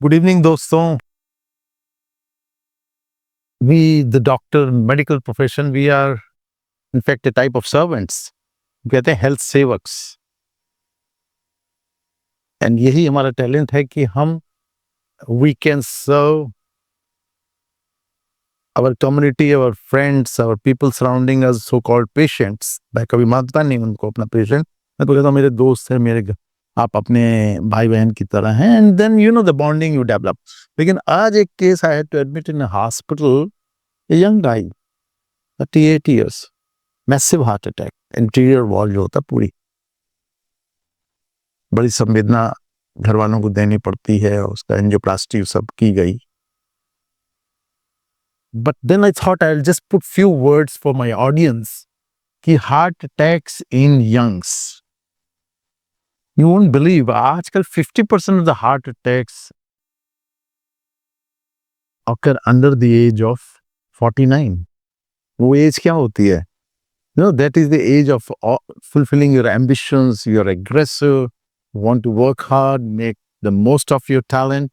Good evening दोस्तों। We the doctor medical profession we are in fact a type of servants, कहते हैं health sevaks. And यही हमारा talent है कि हम we can serve our community, our friends, our people surrounding us, so-called patients. मैं कभी मानता नहीं उनको अपना पेशेंट, मैं तो कहता हूँ मेरे दोस्त हैं, आप अपने भाई बहन की तरह हैं, and then you know the bonding you develop. लेकिन आज एक case I had to admit in hospital, a young guy 38 years, massive heart attack, interior wall जो होता पूरी, बड़ी संवेदना घर वालों को देनी पड़ती है, उसका एंजियोप्लास्टी सब की गई। But then I thought I'll just put few words for my audience कि heart attacks in youngs, you won't believe आजकल 50% of the heart attacks occur under the age of 49. वो एज क्या होती है? No, that is the age of fulfilling your ambitions. You're aggressive, want to work hard, make the most of your talent.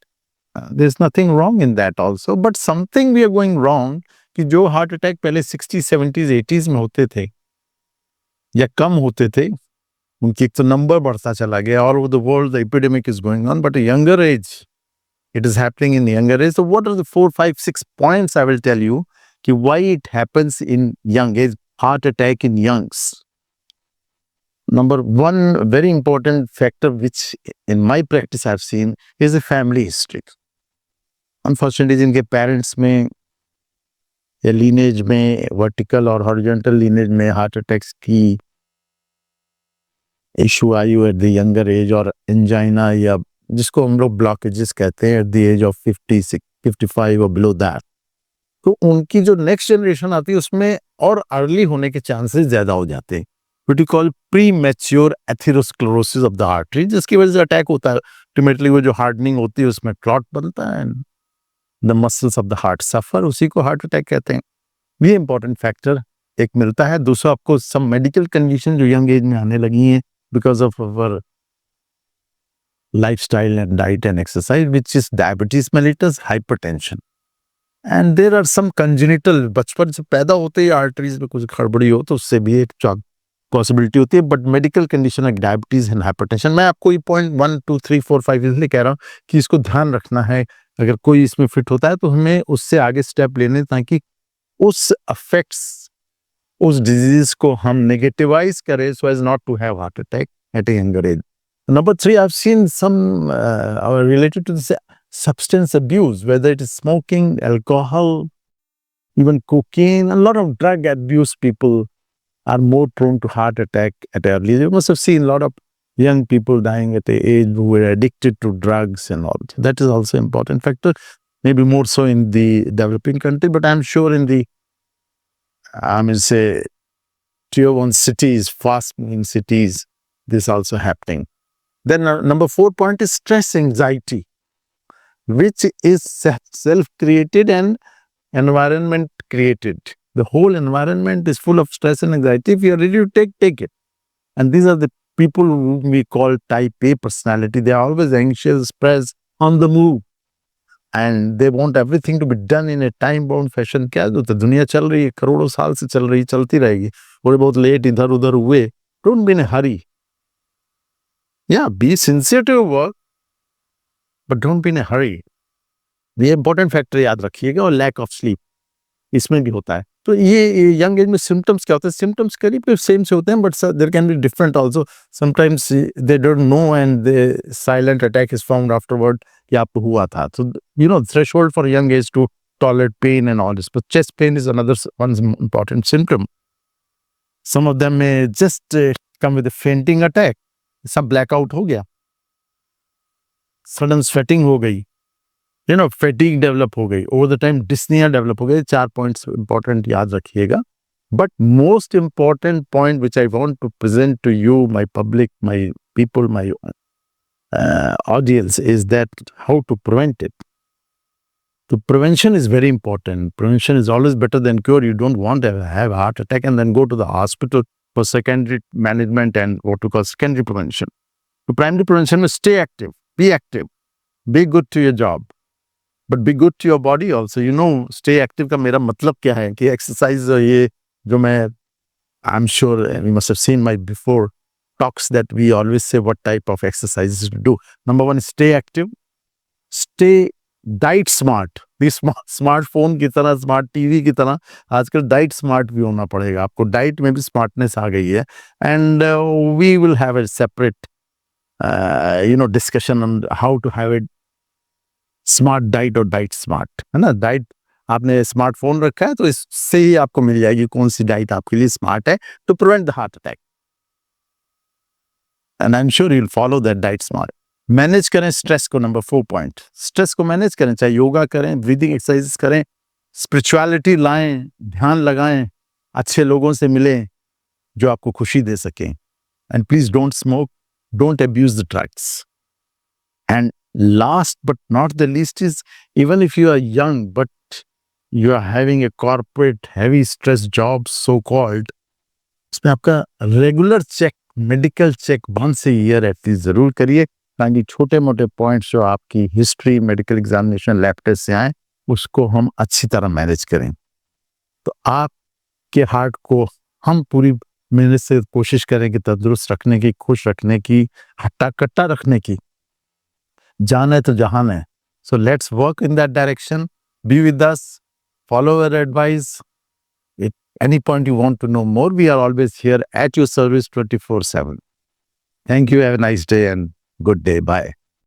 There's nothing wrong in that also, but something we are going wrong कि जो heart attack पहले 60s, 70s, 80s में होते थे या कम होते थे, उनकी एक तो नंबर बढ़ता चला गया, all over the world the epidemic is going on, but a younger age, it is happening in younger age. So what are the 4, 5, 6 points I will tell you कि why it happens in young age, heart attack in youngs. Number one very important factor which in my practice I've seen is the family history. Unfortunately जिनके parents में या lineage में, vertical और horizontal lineage में heart attacks की issue I at the younger age, और angina या जिसको हम लोग ब्लॉकेजेस कहते हैं एट द एज ऑफ 50, 55 और बिलो दैट, तो उनकी जो नेक्स्ट जनरेशन आती है उसमें और अर्ली होने के चांसेस ज्यादा हो जाते हैं, what you call pre mature atherosclerosis of the artery, जिसकी वजह से अटैक होता है। अल्टीमेटली वो जो हार्डनिंग होती है उसमें क्लॉट बनता है, the muscles of the heart suffer, उसी को हार्ट अटैक कहते हैं। ये इंपॉर्टेंट फैक्टर एक मिलता है। दूसरा, आपको सम मेडिकल कंडीशन जो यंग एज में आने लगी हैं because of our lifestyle and diet and exercise, which is diabetes mellitus, hypertension, and there are some congenital, बचपन से पैदा होते ही आर्टरीज में कुछ गड़बड़ी हो तो उससे भी एक पॉसिबिलिटी होती है, बट मेडिकल कंडीशन है डायबिटीज एंड हाइपरटेंशन। मैं आपको ये पॉइंट 1, 2, 3, 4, 5 इसलिए कह रहा हूँ कि इसको ध्यान रखना है। अगर कोई इसमें फिट होता है तो हमें उससे आगे स्टेप लेने, ताकि उस अफेक्ट्स, उस डिजीज को हम नेगेटिवाइज करें so as not to have heart attack at a younger age. Number 3, I've seen some related to this substance abuse, whether it is smoking, alcohol, even cocaine. A lot of drug abuse people are more prone to heart attack at early age. You must have seen a lot of young people dying at the age who were addicted to drugs and all. That is also an important factor, maybe more so in the developing country, but I'm sure in the, I mean, say, tier 1 cities, fast-moving cities, this also happening. Then number 4 point is stress anxiety, which is self-created and environment created. The whole environment is full of stress and anxiety. If you are ready to take it. And these are the people whom we call type A personality. They are always anxious, stressed, on the move. And they want everything to be done in a time-bound fashion. क्या होता है, दुनिया चल रही है, करोड़ों साल से चल रही है, चलती रहेगी। थोड़े बहुत लेट इधर उधर हुए, don't be in a hurry. Yeah, be sincere to your work, but don't be in a hurry. ये इंपॉर्टेंट फैक्टर याद रखिएगा। और लैक ऑफ स्लीप इसमें भी होता है। तो ये यंग एज में सिम्टम्स क्या होते हैं? सिम्टम्स करीब सेम से होते हैं, but there can be different also. Sometimes they don't know and the silent attack is found afterward कि आपको हुआ था। तो you know threshold for young age to tolerate pain and all this, but chest pain is another one important symptom. Some of them may just come with a fainting attack, सब blackout हो गया, sudden sweating हो गई, you know, fatigue develop हो गई, over the time dyspnea develop हो गई। 4 points important याद रखिएगा। But most important point which I want to present to you, my public, my people, my audience, is that how to prevent it. So prevention is very important. Prevention is always better than cure. You don't want to have a heart attack and then go to the hospital for secondary management and what we call secondary prevention. So primary prevention is stay active, be active. Be good to your job but be good to your body also. You know, stay active का मेरा मतलब क्या है कि exercise, ये जो मैं, आई am sure you must have seen my before talks that we always say what type of exercises to do. Number one, stay active, stay diet smart. this smartphone की तरह, स्मार्ट टीवी की तरह आजकल diet smart भी होना पड़ेगा आपको. Diet में भी स्मार्टनेस आ गई है. And we will have a separate discussion on how to have it smart diet और डाइट स्मार्ट, है ना. डाइट, आपने स्मार्टफोन रखा है तो इससे ही आपको मिल जाएगी कौन सी डाइट आपके लिए स्मार्ट है to prevent the heart attack. And I am sure you will follow that diet smart. Manage करें स्ट्रेस को. नंबर 4 पॉइंट, स्ट्रेस को मैनेज करें. चाहे योगा करें, ब्रीदिंग एक्सरसाइज करें, स्पिरिचुअलिटी लाएं, ध्यान लगाएं, अच्छे लोगों से मिलें जो आपको खुशी दे सकें. And please don't smoke, don't abuse the drugs. And last but not the least is, even if you are young but you are having a corporate heavy stress job so called, उसमें आपका regular check, medical check once a year at least जरूर करिए, ताकि छोटे मोटे points जो आपकी history, medical examination, lab test से आए, उसको हम अच्छी तरह मैनेज करें. तो आपके हार्ट को हम पूरी मेहनत से कोशिश करें कि तंदुरुस्त रखने की, खुश रखने की, हट्टा कट्टा रखने की. जान है तो जहान है. So let's work in that direction. Be with us. Follow our advice. At any point you want to know more, we are always here at your service 24/7. Thank you. Have a nice day and good day. Bye.